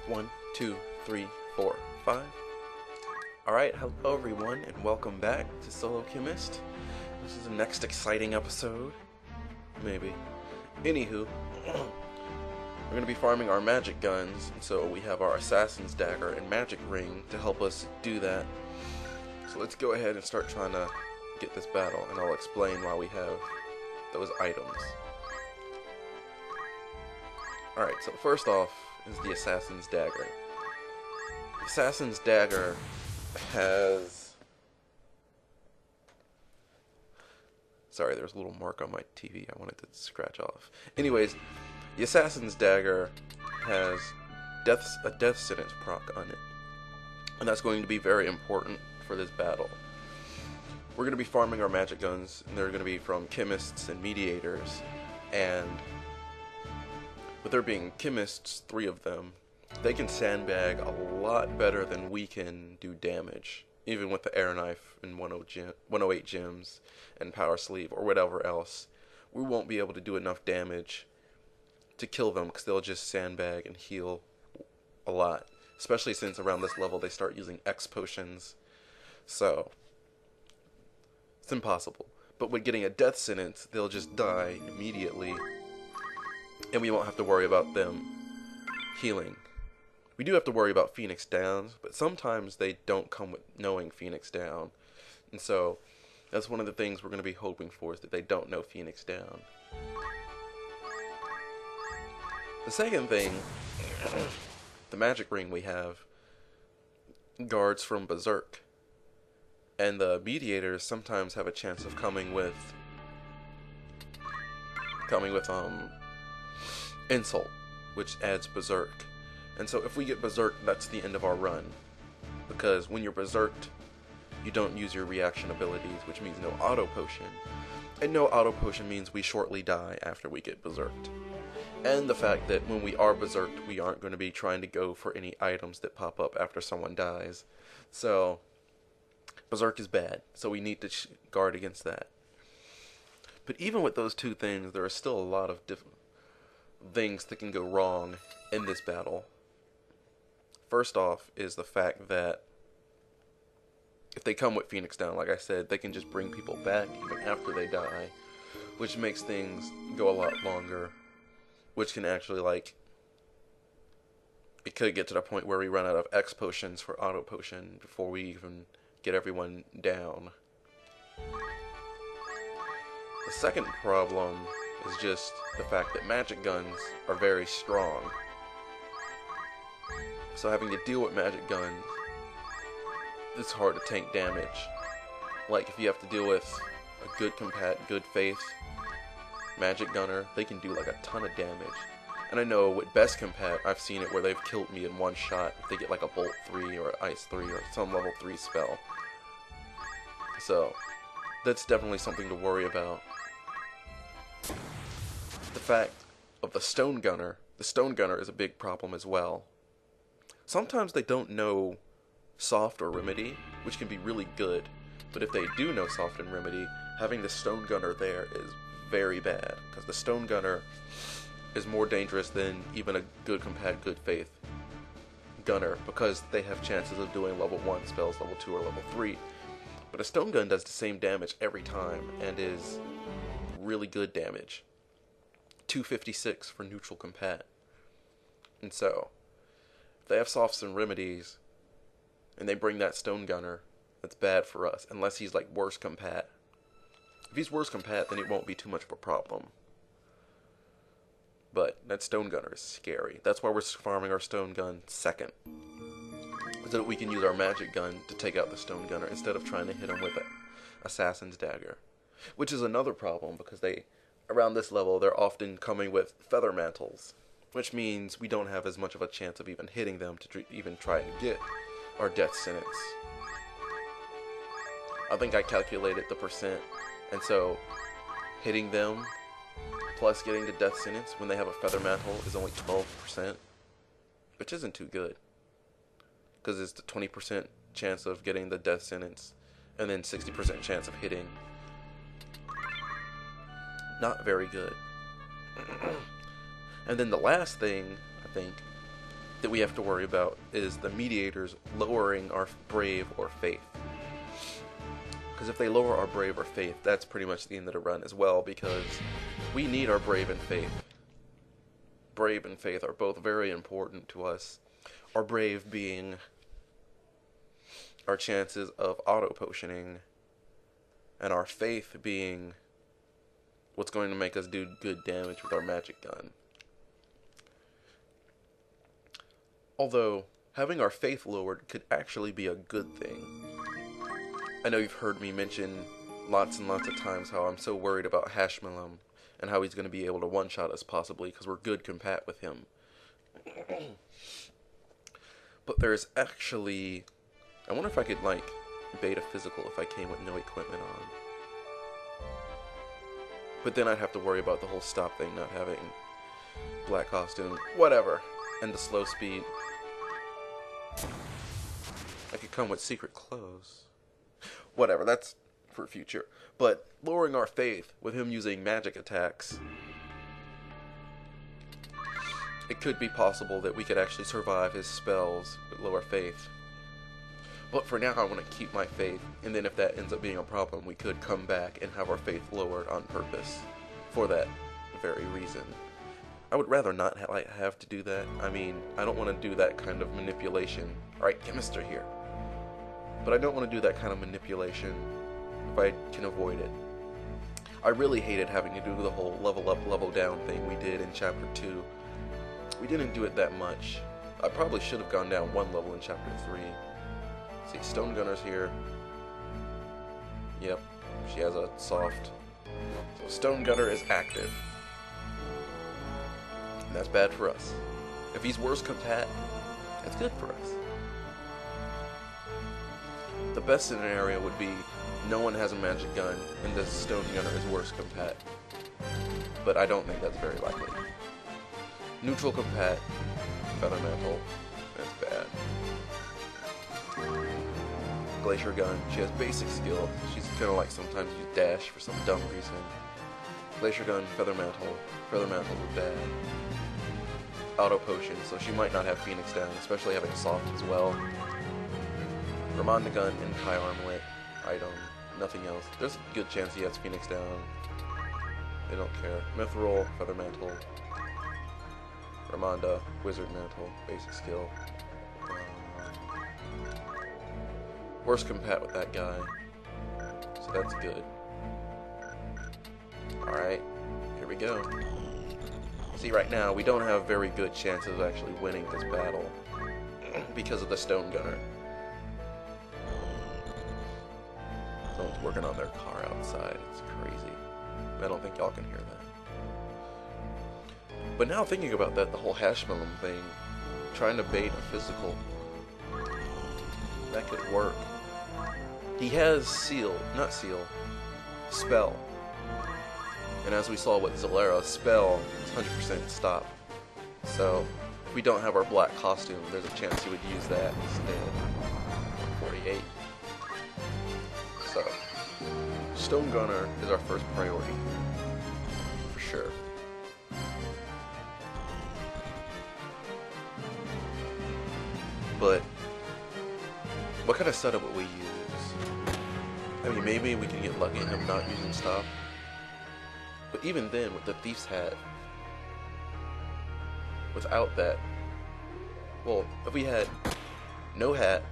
One, two, three, four, five. Alright, hello everyone, and welcome back to Solo Chemist. This is the next exciting episode. Maybe. Anywho, we're going to be farming our magic guns, and so we have our Assassin's Dagger and Magic Ring to help us do that. So let's go ahead and start trying to get this battle, and I'll explain why we have those items. Alright, so first off is the Assassin's Dagger. The Assassin's Dagger has... Sorry, there's a little mark on my TV I wanted to scratch off. Anyways, the Assassin's Dagger has a death sentence proc on it. And that's going to be very important for this battle. We're going to be farming our magic guns, and they're going to be from Chemists and Mediators. And with there being Chemists, 3 of them, they can sandbag a lot better than we can do damage. Even with the air knife and 108 gems and power sleeve or whatever else, we won't be able to do enough damage to kill them because they'll just sandbag and heal a lot. Especially since around this level they start using X potions. So, it's impossible. But with getting a death sentence, they'll just die immediately. And we won't have to worry about them healing. We do have to worry about Phoenix Downs, but sometimes they don't come with knowing Phoenix Down. And so, that's one of the things we're going to be hoping for, is that they don't know Phoenix Down. The second thing, the magic ring we have guards from Berserk. And the Mediators sometimes have a chance of coming with Insult, which adds Berserk. And so if we get Berserk, that's the end of our run. Because when you're Berserked, you don't use your reaction abilities, which means no auto potion. And no auto potion means we shortly die after we get Berserked. And the fact that when we are Berserked, we aren't going to be trying to go for any items that pop up after someone dies. So, Berserk is bad, so we need to guard against that. But even with those 2 things, there are still a lot of things that can go wrong in this battle. First off is the fact that if they come with Phoenix Down, like I said, they can just bring people back even after they die, which makes things go a lot longer, which can actually, it could get to the point where we run out of X potions for auto potion before we even get everyone down. The second problem is just the fact that magic guns are very strong. So having to deal with magic guns, it's hard to tank damage. Like if you have to deal with a good good faith magic gunner, they can do like a ton of damage. And I know with best compat, I've seen it where they've killed me in one shot if they get like a bolt 3 or ice 3 or some level 3 spell. So that's definitely something to worry about. The fact of the stone gunner is a big problem as well. Sometimes they don't know soft or remedy, which can be really good, but if they do know soft and remedy, having the stone gunner there is very bad, because the stone gunner is more dangerous than even a good compat, good faith gunner, because they have chances of doing level 1 spells, level 2 or level 3. But a stone gun does the same damage every time, and is really good damage. 256 for neutral compat. And so, if they have softs and remedies, and they bring that stone gunner, that's bad for us, unless he's like worse compat. If he's worse compat, then it won't be too much of a problem. But that stone gunner is scary. That's why we're farming our stone gun second, so that we can use our magic gun to take out the stone gunner instead of trying to hit him with an Assassin's Dagger. Which is another problem, because around this level, they're often coming with feather mantles, which means we don't have as much of a chance of even hitting them to even try to get our death sentence. I think I calculated the percent, and so hitting them plus getting the death sentence when they have a feather mantle is only 12%, which isn't too good, because it's the 20% chance of getting the death sentence and then 60% chance of hitting. Not very good. And then the last thing, I think, that we have to worry about is the mediators lowering our brave or faith. Because if they lower our brave or faith, that's pretty much the end of the run as well, because we need our brave and faith. Brave and faith are both very important to us. Our brave being our chances of auto-potioning, and our faith being what's going to make us do good damage with our magic gun. Although, having our faith lowered could actually be a good thing. I know you've heard me mention lots and lots of times how I'm so worried about Hashmalum and how he's going to be able to one-shot us possibly because we're good compat with him. But there's actually... I wonder if I could, like, bait a physical if I came with no equipment on. But then I'd have to worry about the whole stop thing, not having black costume. Whatever. And the slow speed. I could come with secret clothes. Whatever, that's for future. But lowering our faith with him using magic attacks, it could be possible that we could actually survive his spells with lower faith. But for now, I want to keep my faith, and then if that ends up being a problem, we could come back and have our faith lowered on purpose for that very reason. I would rather not have to do that. I mean, I don't want to do that kind of manipulation. Alright, Chemist are here. But I don't want to do that kind of manipulation if I can avoid it. I really hated having to do the whole level up, level down thing we did in Chapter 2. We didn't do it that much. I probably should have gone down one level in Chapter 3. See, Stone Gunner's here. Yep, she has a soft. So Stone Gunner is active. And that's bad for us. If he's worse compat, that's good for us. The best scenario would be no one has a magic gun and the Stone Gunner is worse compat. But I don't think that's very likely. Neutral compat, Feather Mantle, that's bad. Glacier Gun, she has basic skill. She's gonna like sometimes use dash for some dumb reason. Glacier Gun, Feather Mantle was bad. Auto Potion, so she might not have Phoenix down, especially having soft as well. Ramonda Gun and High Armlet item, nothing else. There's a good chance he has Phoenix down. They don't care. Mithril, Feather Mantle. Ramonda, Wizard Mantle, basic skill. Worst compat with that guy. So that's good. Alright, here we go. See, right now, we don't have very good chances of actually winning this battle because of the Stone Gunner. Someone's working on their car outside. It's crazy. I don't think y'all can hear that. But now thinking about that, the whole Hashmalum thing, trying to bait a physical, that could work. He has Spell. And as we saw with Zalera, Spell is 100% stop. So, if we don't have our black costume, there's a chance he would use that instead. 48. So, Stone Gunner is our first priority. For sure. But, what kind of setup would we use? I mean, maybe we can get lucky in him not using stop. But even then, with the Thief's Hat, without that, well, if we had no hat,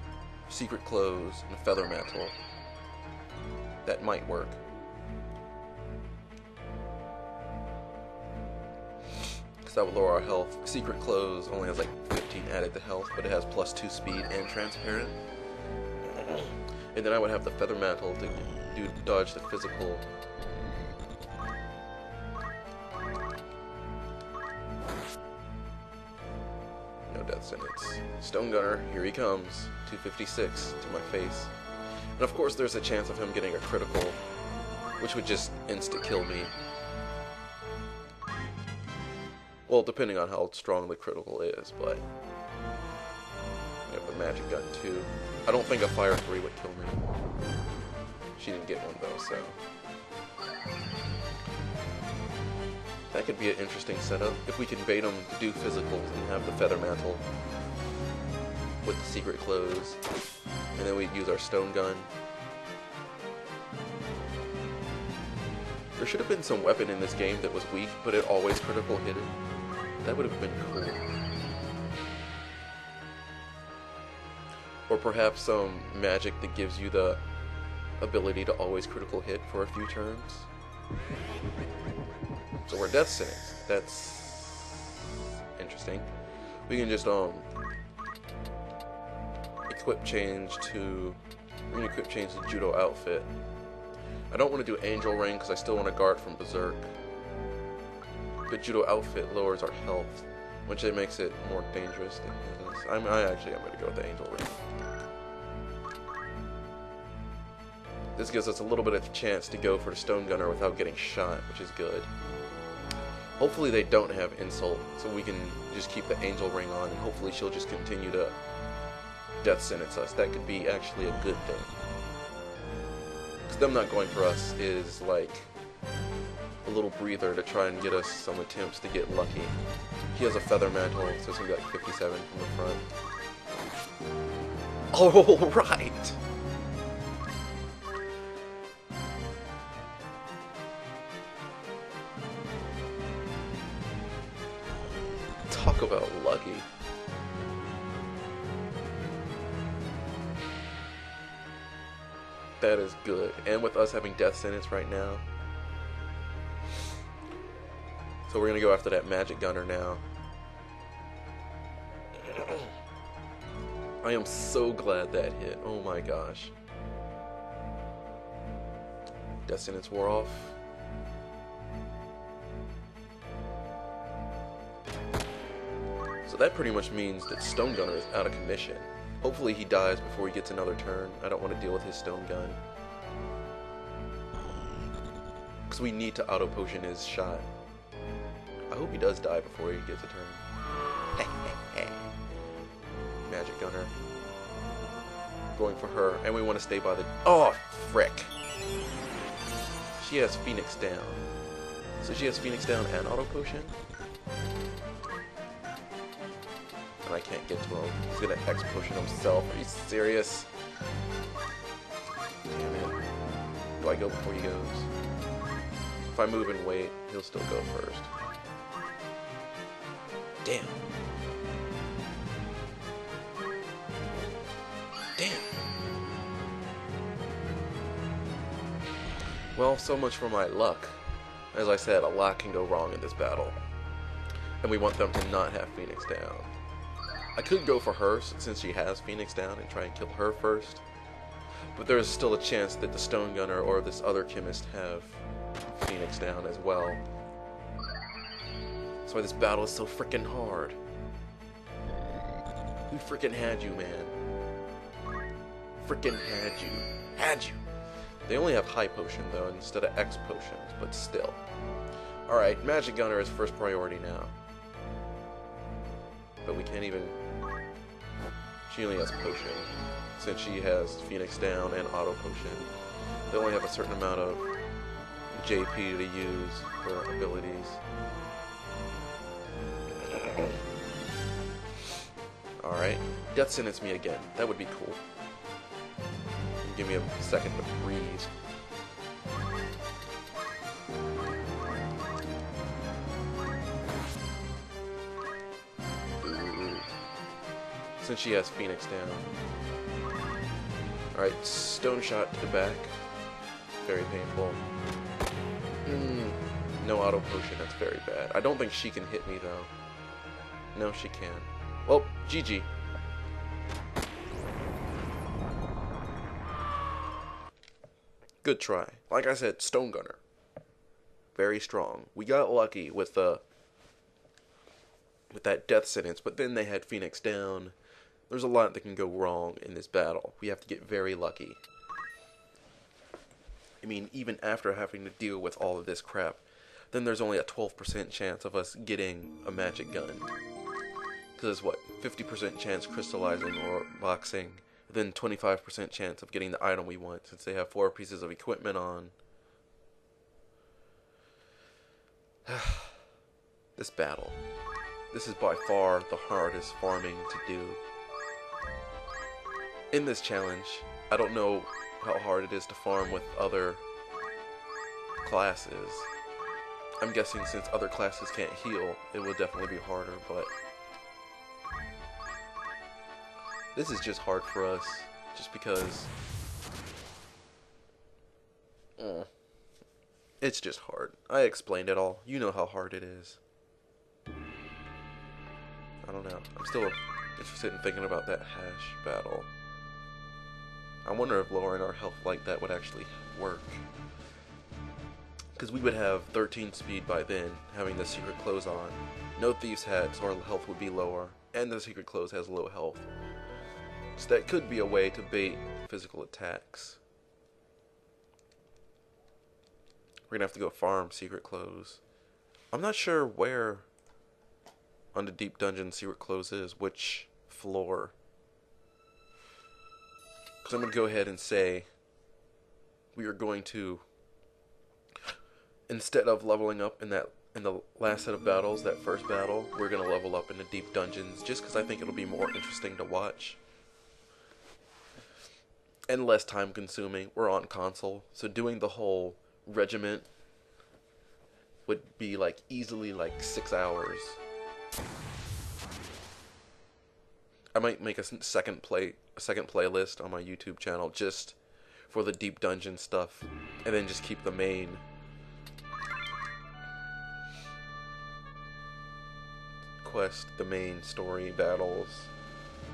secret clothes, and a Feather Mantle, that might work. Because that would lower our health. Secret clothes only has like 15 added to health, but it has +2 speed and transparent. And then I would have the Feather Mantle to dodge the physical. No death sentence. Stone Gunner, here he comes. 256 to my face. And of course there's a chance of him getting a critical, which would just insta-kill me. Well, depending on how strong the critical is, but... I have the magic gun too. I don't think a Fire 3 would kill me. She didn't get one though, so... That could be an interesting setup, if we can bait him to do physicals and have the Feather Mantle with the secret clothes, and then we'd use our stone gun. There should have been some weapon in this game that was weak, but it always critical hit it. That would have been cool. Or perhaps some magic that gives you the ability to always critical hit for a few turns. So we're death sentence. That's interesting. We can just equip change to. We're gonna equip change the judo outfit. I don't want to do angel ring because I still want to guard from berserk. The judo outfit lowers our health, which it makes it more dangerous. I actually am going to go with the angel ring. This gives us a little bit of a chance to go for the stone gunner without getting shot, which is good. Hopefully they don't have insult, so we can just keep the angel ring on, and hopefully she'll just continue to death sentence us. That could be actually a good thing. Because them not going for us is like a little breather to try and get us some attempts to get lucky. He has a feather mantle, so it's going to be like 57 from the front. Oh, right! Talk about lucky. That is good. And with us having death sentence right now. So we're going to go after that magic gunner now. I am so glad that hit. Oh my gosh. Death sentence wore off. So that pretty much means that Stone Gunner is out of commission. Hopefully he dies before he gets another turn. I don't want to deal with his stone gun. Because we need to auto potion his shot. I hope he does die before he gets a turn. Magic Gunner. Going for her. And we want to stay by the... Oh, frick. She has Phoenix down. So she has Phoenix down and auto potion? And I can't get to him. He's gonna X potion himself. Are you serious? Damn it. Do I go before he goes? If I move and wait, he'll still go first. Damn. Damn. Well, so much for my luck. As I said, a lot can go wrong in this battle. And we want them to not have Phoenix down. I could go for her since she has Phoenix down and try and kill her first. But there's still a chance that the Stone Gunner or this other Chemist have Phoenix down as well. That's why this battle is so freaking hard. We freaking had you, man. Freaking had you. Had you. They only have high potion though instead of X potions, but still. Alright, Magic Gunner is first priority now. But we can't even... She only has potion, since she has Phoenix down and auto potion. They only have a certain amount of JP to use for abilities. Alright, death sentence me again. That would be cool. Give me a second to breathe. Since she has Phoenix down. Alright, stone shot to the back. Very painful. No auto potion, that's very bad. I don't think she can hit me though. No, she can. Well, GG. Good try. Like I said, Stone Gunner. Very strong. We got lucky with that death sentence, but then they had Phoenix down. There's a lot that can go wrong in this battle. We have to get very lucky. I mean, even after having to deal with all of this crap, then there's only a 12% chance of us getting a magic gun. Because what, 50% chance crystallizing or boxing, then 25% chance of getting the item we want, since they have 4 pieces of equipment on. This battle. This is by far the hardest farming to do. in this challenge, I don't know how hard it is to farm with other classes. I'm guessing since other classes can't heal, it will definitely be harder, but this is just hard for us, just because it's just hard. I explained it all. You know how hard it is. I don't know. I'm still interested in thinking about that hash battle. I wonder if lowering our health like that would actually work. Because we would have 13 speed by then, having the secret clothes on. No thieves hat, so our health would be lower. And the secret clothes has low health. So that could be a way to bait physical attacks. We're gonna have to go farm secret clothes. I'm not sure where on the deep dungeon secret clothes is, which floor. Because I'm gonna go ahead and say we are going to, instead of leveling up in the last set of battles, that first battle, we're gonna level up in the deep dungeons, just because I think it'll be more interesting to watch and less time consuming. We're on console, so doing the whole regiment would be like easily like 6 hours. I might make a second playlist on my YouTube channel just for the deep dungeon stuff, and then just keep the main quest, the main story battles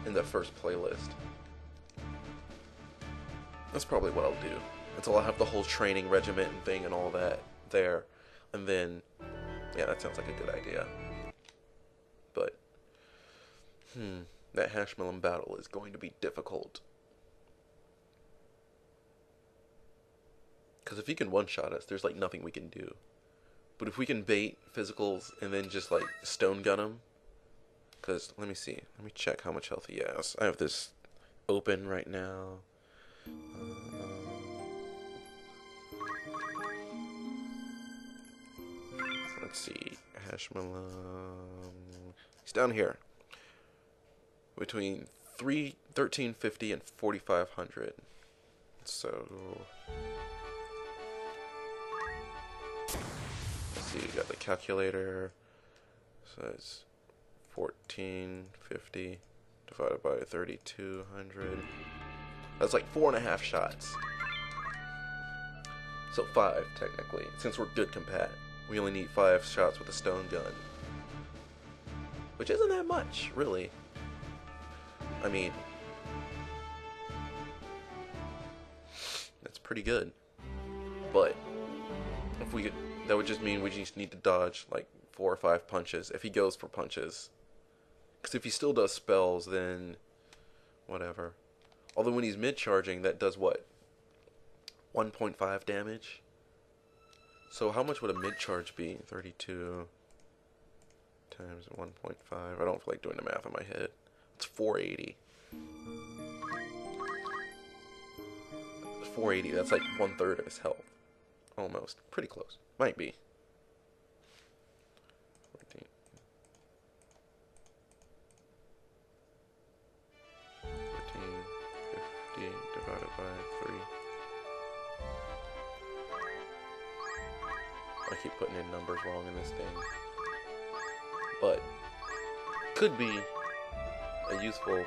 in the first playlist. That's probably what I'll do until I have the whole training regiment and thing and all that there, and then yeah, that sounds like a good idea. But that hashmelon battle is going to be difficult. Because if he can one-shot us, there's like nothing we can do. But if we can bait physicals and then just like stone gun him. Because, let me see. Let me check how much health he has. I have this open right now. Let's see. Hashmelon. He's down here. Between 1350 and 4500. So let's see, you got the calculator. So it's 1450 divided by 3200. That's like 4.5 shots. So 5 technically, since we're good compat. We only need 5 shots with a stone gun, which isn't that much, really. I mean, that's pretty good. But if we could, that would just mean we just need to dodge like 4 or 5 punches if he goes for punches. Because if he still does spells, then whatever. Although when he's mid-charging, that does what? 1.5 damage? So how much would a mid-charge be? 32 times 1.5. I don't feel like doing the math in my head. It's 480. 480, that's like 1/3 of his health. Almost. Pretty close. Might be. 14. 1350 divided by 3. I keep putting in numbers wrong in this thing. But could be a useful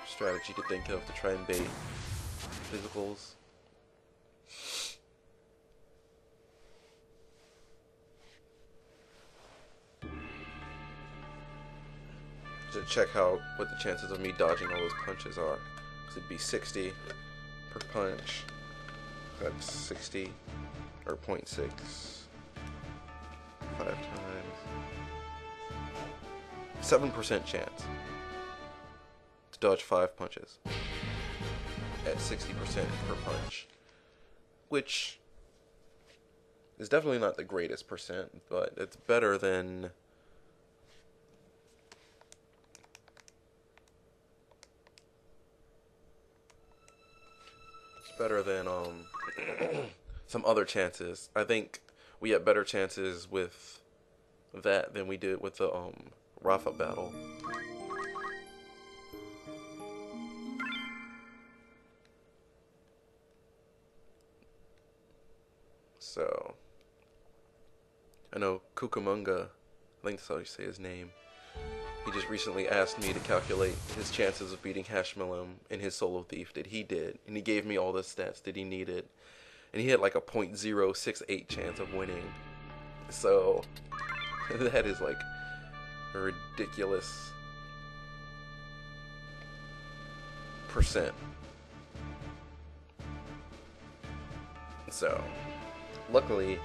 strategy to think of to try and bait physicals. To check what the chances of me dodging all those punches are. Because it'd be 60 per punch. That's 60 or 0.6 5 times. 7% chance to dodge 5 punches at 60% per punch, which is definitely not the greatest percent, but it's better than some other chances. I think we had better chances with that than we did with the Rafa battle. I know Cucamonga, I think that's how you say his name. He just recently asked me to calculate his chances of beating Hashmalom in his Solo Thief that he did, and he gave me all the stats that he needed, and he had like a .068 chance of winning. So that is like a ridiculous percent. So luckily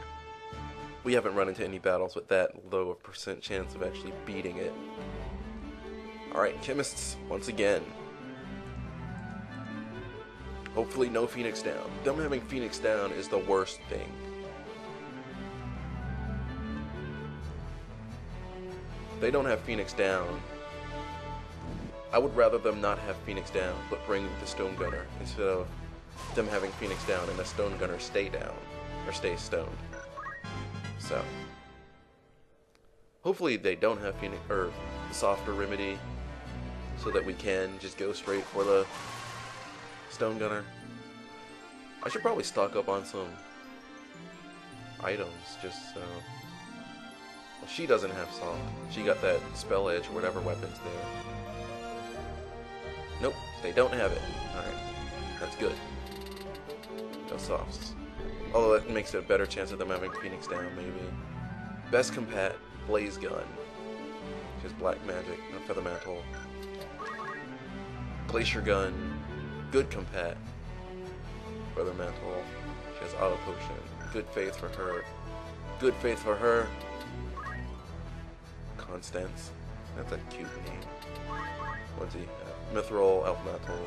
we haven't run into any battles with that low of percent chance of actually beating it. Alright, Chemists, once again. Hopefully no Phoenix down. Them having Phoenix down is the worst thing. They don't have Phoenix down. I would rather them not have Phoenix down, but bring the Stone Gunner, instead of them having Phoenix down and the Stone Gunner stay down, or stay stoned. So, hopefully they don't have Phoenix, or the softer remedy, so that we can just go straight for the Stone Gunner. I should probably stock up on some items, just so... Well, she doesn't have soft. She got that spell edge or whatever weapons there. Nope, they don't have it. Alright, that's good. No softs. Although that makes it a better chance of them having Phoenix down, maybe. Best compat, Blaze Gun. She has Black Magic, no Feather Mantle. Glacier Gun, good compat. Feather Mantle. She has Auto Potion. Good Faith for her. Good Faith for her. Constance. That's a cute name. What's he have? Mithril, Elf Mantle.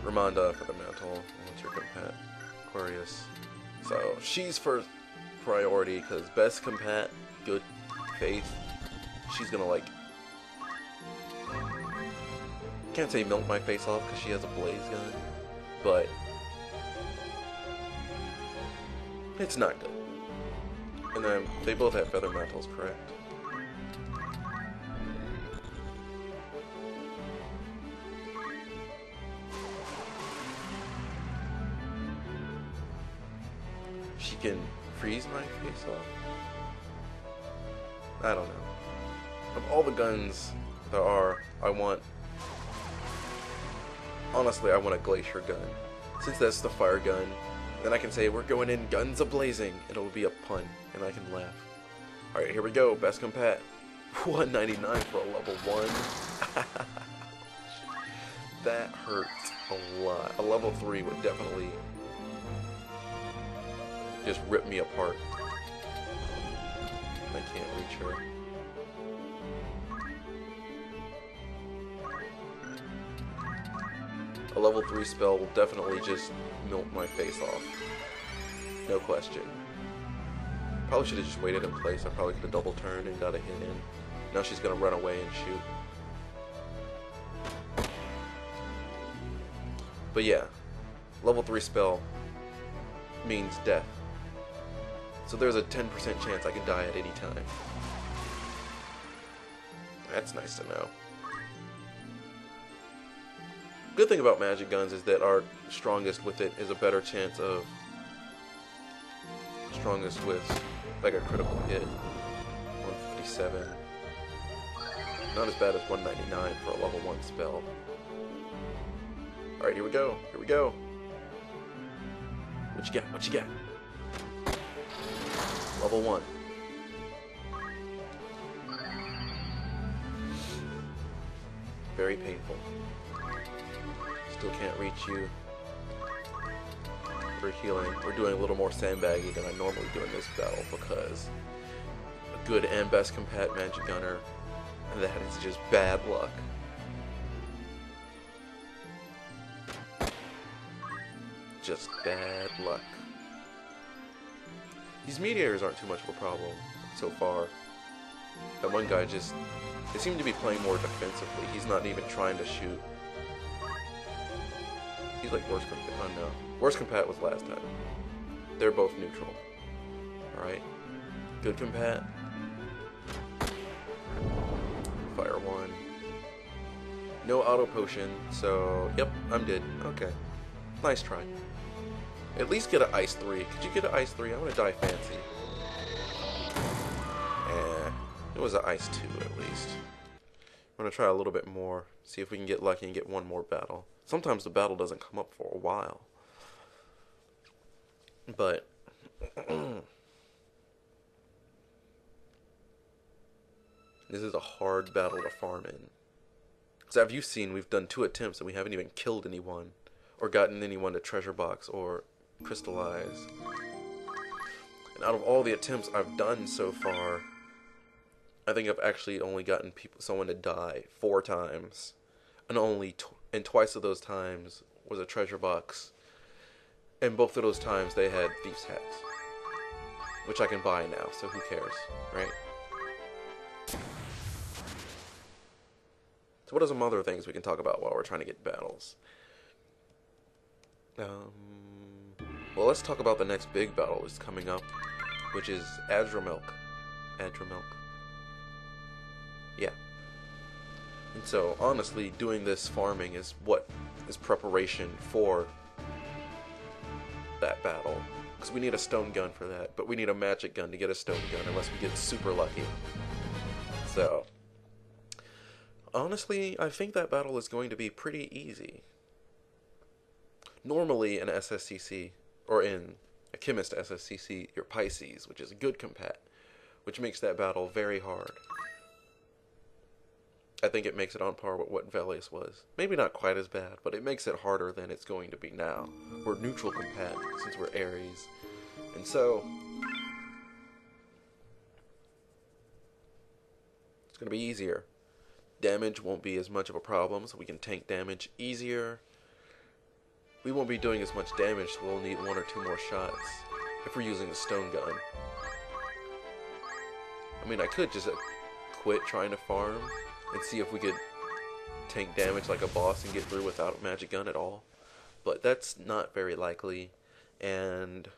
Ramonda for the Mantle. What's your compat? Aquarius. So she's first priority because best compat, good faith. She's gonna like, can't say melt my face off because she has a blaze gun, but it's not good. And then they both have feather mantles, correct? She can freeze my face off? I don't know. Of all the guns there are, honestly, I want a glacier gun. Since that's the fire gun, then I can say we're going in guns a-blazing, and it'll be a pun, and I can laugh. Alright, here we go, best compat. 199 for a level 1. That hurts a lot. A level 3 would definitely just rip me apart. I can't reach her. A level 3 spell will definitely just melt my face off. No question. Probably should have just waited in place. I probably could have double turned and got a hit in. Now she's gonna run away and shoot. But yeah, level 3 spell means death. So there's a 10% chance I can die at any time. That's nice to know. Good thing about magic guns is that our strongest with it is a better chance of strongest with like a critical hit. 157. Not as bad as 199 for a level 1 spell. Alright, here we go. Here we go. What you got? What you got? Level 1. Very painful. Still can't reach you. We're healing. We're doing a little more sandbagging than I normally do in this battle because a good and best compat magic gunner, and that is just bad luck. Just bad luck. These meteors aren't too much of a problem so far. That one guy just, they seem to be playing more defensively. He's not even trying to shoot. He's like worst compat. Oh no. Worst compat was last time. They're both neutral. Alright. Good compat. Fire 1. No auto potion, so yep, I'm dead. Okay. Nice try. At least get an ice 3. Could you get an ice 3? I want to die fancy. It was an ice 2 at least. I'm going to try a little bit more. See if we can get lucky and get one more battle. Sometimes the battle doesn't come up for a while. But... this is a hard battle to farm in. So have you seen, we've done 2 attempts and we haven't even killed anyone. Or gotten anyone to treasure box or crystallize. And out of all the attempts I've done so far, I think I've actually only gotten someone to die 4 times. And twice of those times was a treasure box. And both of those times they had Thief's Hats. Which I can buy now, so who cares, right? So what are some other things we can talk about while we're trying to get battles? Well, let's talk about the next big battle that's coming up, which is Adramilk. Adramilk. Yeah. And so, honestly, doing this farming is what is preparation for that battle. Because we need a stone gun for that, but we need a magic gun to get a stone gun unless we get super lucky. So... honestly, I think that battle is going to be pretty easy. Normally in SSCC, or in a Chemist SSCC, you're Pisces, which is a good compat, which makes that battle very hard. I think it makes it on par with what Velius was. Maybe not quite as bad, but it makes it harder than it's going to be now. We're neutral compat, since we're Aries. And so... it's going to be easier. Damage won't be as much of a problem, so we can tank damage easier. We won't be doing as much damage, so we'll need 1 or 2 more shots if we're using the stone gun. I mean, I could just quit trying to farm and see if we could tank damage like a boss and get through without a magic gun at all. But that's not very likely, and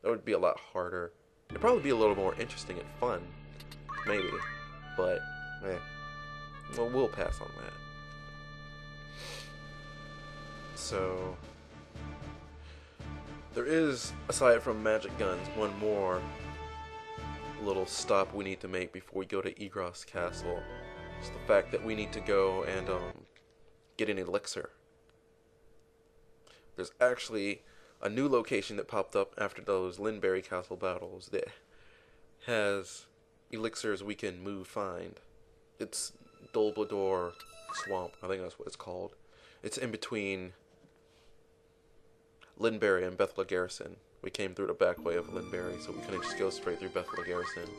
that would be a lot harder. It'd probably be a little more interesting and fun, maybe, but well, we'll pass on that. So, there is, aside from magic guns, one more little stop we need to make before we go to Egros Castle. It's the fact that we need to go and get an elixir. There's actually a new location that popped up after those Linbury Castle battles that has elixirs we can find. It's Dolblador Swamp, I think that's what it's called. It's in between Linbury and Bethla Garrison. We came through the back way of Linbury, so we couldn't just go straight through Bethla Garrison.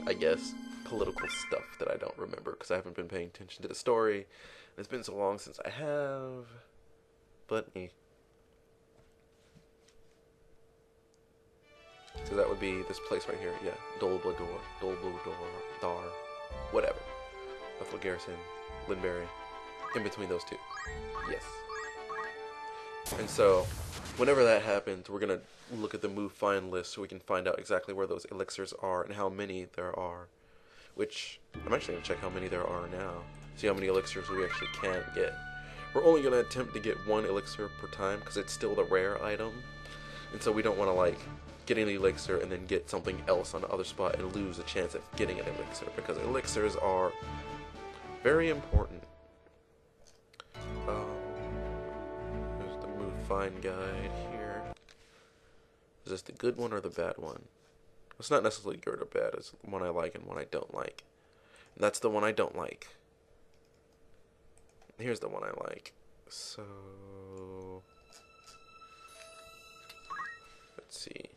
I guess political stuff that I don't remember because I haven't been paying attention to the story. It's been so long since I have. But so that would be this place right here. Yeah, Dolblador, Dar, whatever. Bethla Garrison, Linbury, in between those two. Yes. And so, whenever that happens, we're going to look at the move find list so we can find out exactly where those elixirs are and how many there are. Which, I'm actually going to check how many there are now. See how many elixirs we actually can get. We're only going to attempt to get 1 elixir per time because it's still the rare item. And so we don't want to, like, get an elixir and then get something else on the other spot and lose a chance of getting an elixir. Because elixirs are very important. There's the move find guide here. Is this the good one or the bad one? It's not necessarily good or bad. It's one I like and one I don't like. And that's the one I don't like. Here's the one I like. So... let's see.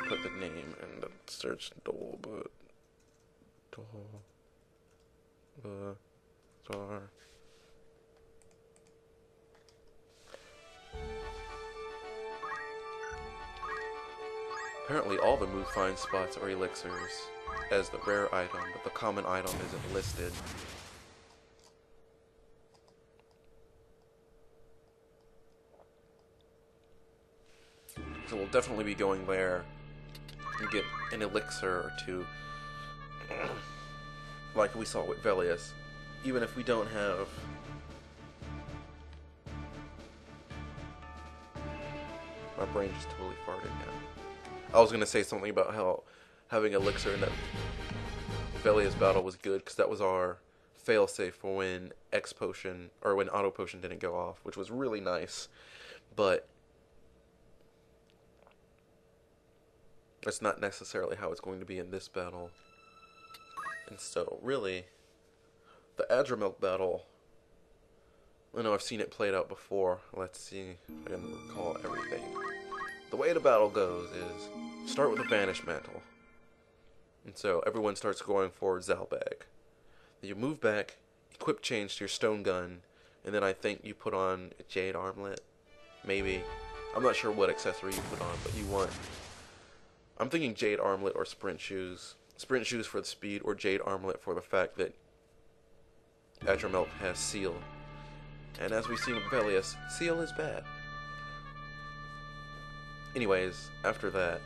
Put the name in the search Dolblador. Apparently all the move find spots are elixirs as the rare item, but the common item isn't listed. So we'll definitely be going there and get an elixir or 2, like we saw with Velius. even if we don't have... My brain just totally farted now. I was going to say something about how having Elixir in that Velia's battle was good, because that was our failsafe for when X Potion, or when Auto Potion didn't go off, which was really nice. But that's not necessarily how it's going to be in this battle. And so, really, the Adramilk battle, I know I've seen it played out before. Let's see if I can recall everything. The way the battle goes is, start with a Vanish Mantle. And so, everyone starts going for Zalbag. Then you move back, equip change to your Stone Gun, and then I think you put on a Jade Armlet. Maybe. I'm not sure what accessory you put on, but you want... I'm thinking Jade Armlet or Sprint Shoes. Sprint Shoes for the speed, or Jade Armlet for the fact that Adramilk has Seal. And as we've seen with Velius, Seal is bad. Anyways, after that,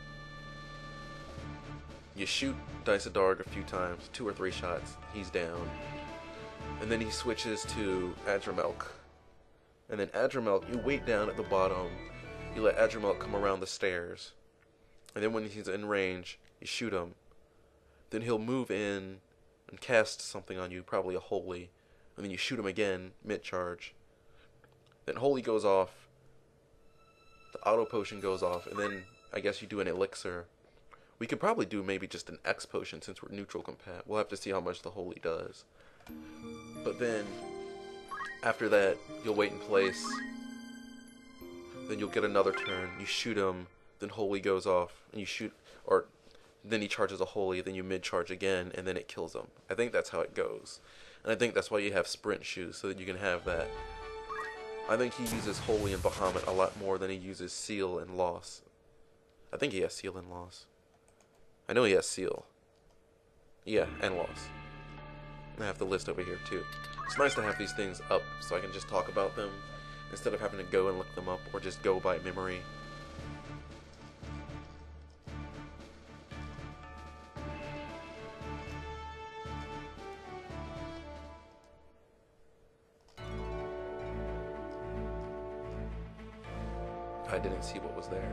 you shoot Dysadarg a few times, 2 or 3 shots, he's down. And then he switches to Adramilk. And then Adramilk, you wait down at the bottom, you let Adramilk come around the stairs. And then when he's in range, you shoot him. Then he'll move in and cast something on you, probably a Holy. And then you shoot him again, mid-charge. Then Holy goes off, the Auto Potion goes off, and then I guess you do an Elixir. We could probably do maybe just an X Potion since we're neutral compat. We'll have to see how much the Holy does. But then, after that, you'll wait in place. Then you'll get another turn. You shoot him, then Holy goes off, and you shoot, or then he charges a Holy, then you mid-charge again, and then it kills him. I think that's how it goes. And I think that's why you have Sprint Shoes, so that you can have that. I think he uses Holy and Bahamut a lot more than he uses Seal and Loss. I think he has Seal and Loss. I know he has Seal. Yeah, and Loss. I have the list over here too. It's nice to have these things up so I can just talk about them instead of having to go and look them up or just go by memory. I didn't see what was there.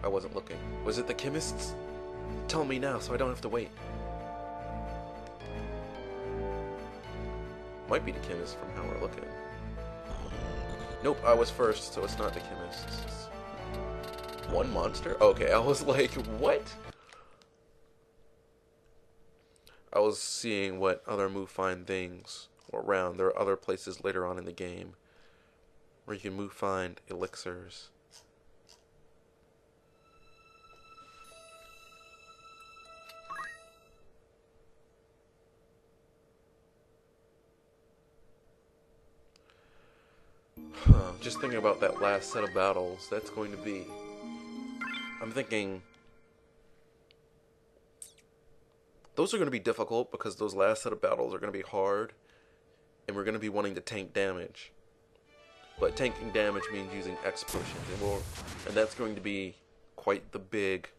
I wasn't looking. Was it the Chemists? Tell me now so I don't have to wait. Might be the Chemist from how we're looking. Nope, I was first, so it's not the Chemists. One monster? Okay, I was like, what? I was seeing what other move find things were around. There are other places later on in the game where you can move find elixirs. Just thinking about that last set of battles, that's going to be... I'm thinking... Those are going to be difficult because those last set of battles are going to be hard. And we're going to be wanting to tank damage. But tanking damage means using X potions. And that's going to be quite the big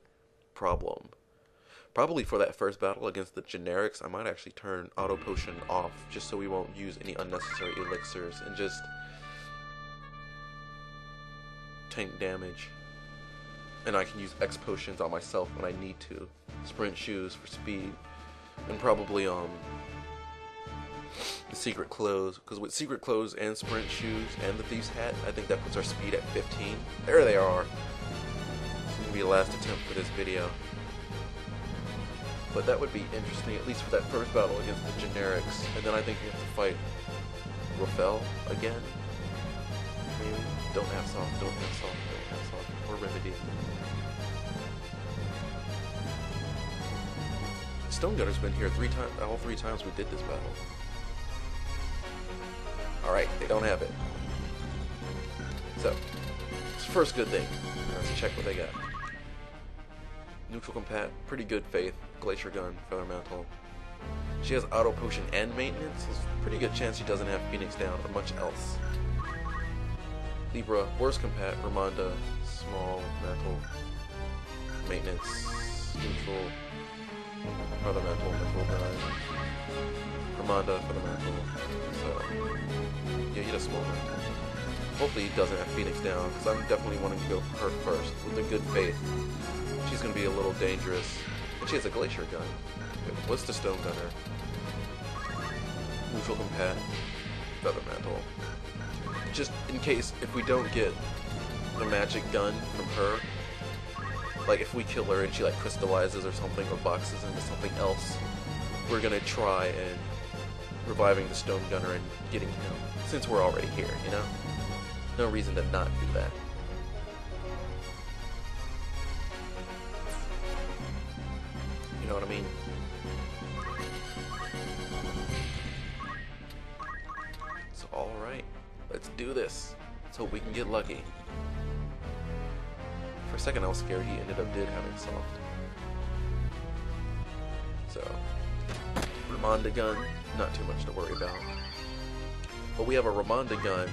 problem. Probably for that first battle against the generics, I might actually turn Auto Potion off. Just so we won't use any unnecessary elixirs. And just... tank damage, and I can use X potions on myself when I need to. Sprint Shoes for speed, and probably the Secret Clothes, because with Secret Clothes and Sprint Shoes and the Thief's Hat, I think that puts our speed at 15. There they are. This is going to be the last attempt for this video. But that would be interesting, at least for that first battle against the generics, and then I think we have to fight Raphel again. Maybe. Don't have soft, or Remedy. Stone Gunner's been here 3 times, all 3 times we did this battle. Alright, they don't have it. So, it's the first good thing. Let's check what they got. Neutral compat, pretty good Faith, Glacier Gun, Feather Mantle. She has Auto Potion and Maintenance, so there's a pretty good chance she doesn't have Phoenix Down or much else. Libra, worst compat, Ramonda, small, mantle, maintenance, neutral, other mantle, gun. Ramonda for the mantle. So, yeah, he does Smolder. Hopefully he doesn't have Phoenix down, because I'm definitely wanting to go for her first, with a good faith. She's going to be a little dangerous. And she has a Glacier gun. What's the Stone Gunner? Neutral Compat. Feather Mantle. Just in case, if we don't get the magic gun from her, like if we kill her and she like crystallizes or something, or boxes into something else, we're going to try and reviving the Stone Gunner and getting him, since we're already here, you know? No reason to not do that. You know what I mean? So, alright. Let's do this. Let's hope we can get lucky. For a second I was scared he ended up having soft. So, Ramonda gun, not too much to worry about. But we have a Ramonda gun.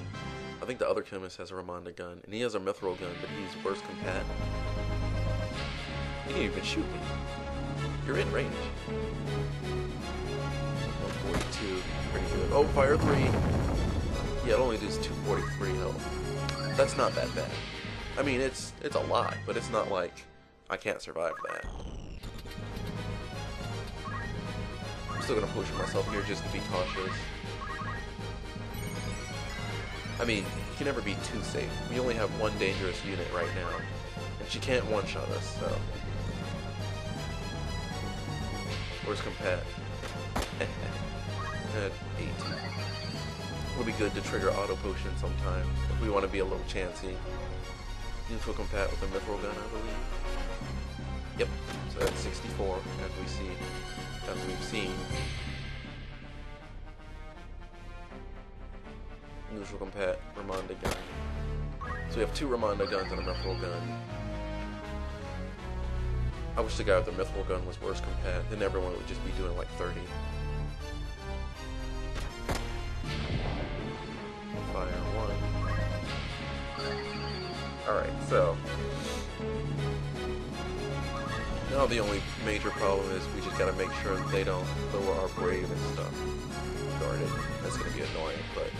I think the other Chemist has a Ramonda gun, and he has a Mithril gun, but he's worse compat. He didn't even shoot me. You're in range. 142, pretty good. Oh, fire 3. Yeah, it only does 243 health. That's not that bad. I mean, it's a lot, but it's not like I can't survive that. I'm still gonna potion myself here just to be cautious. I mean, you can never be too safe. We only have one dangerous unit right now, and she can't one-shot us, so. Where's compat? At 18. Would be good to trigger auto potion sometime if we want to be a little chancy. Neutral compat with a Mithril gun, I believe. Yep. So that's 64, as we've seen. Neutral compat, Ramonda gun. So we have 2 Ramonda guns and a Mithril gun. I wish the guy with the Mithril gun was worse compat, then everyone would just be doing like 30. Fire 1. Alright, so now the only major problem is we just gotta make sure that they don't lower our brave and stuff. Guarded. That's gonna be annoying, but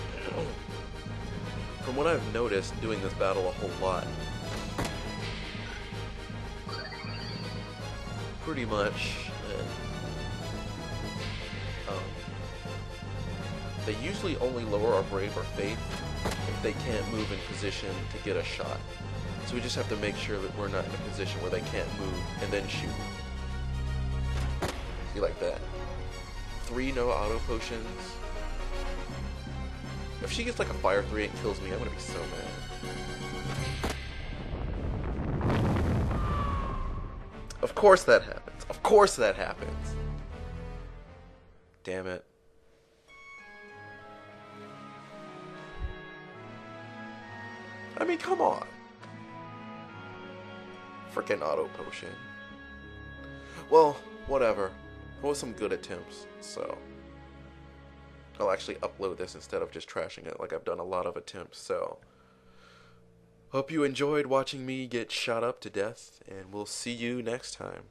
from what I've noticed doing this battle a whole lot, pretty much they usually only lower our brave or faith if they can't move in position to get a shot. So we just have to make sure that we're not in a position where they can't move and then shoot. See, like that. 3 no auto potions. If she gets like a fire 3 and kills me, I'm gonna be so mad. Of course that happens. Of course that happens. Damn it. I mean, come on. Frickin' auto potion. Well, whatever. It was some good attempts, so I'll actually upload this instead of just trashing it like I've done a lot of attempts, so hope you enjoyed watching me get shot up to death, and we'll see you next time.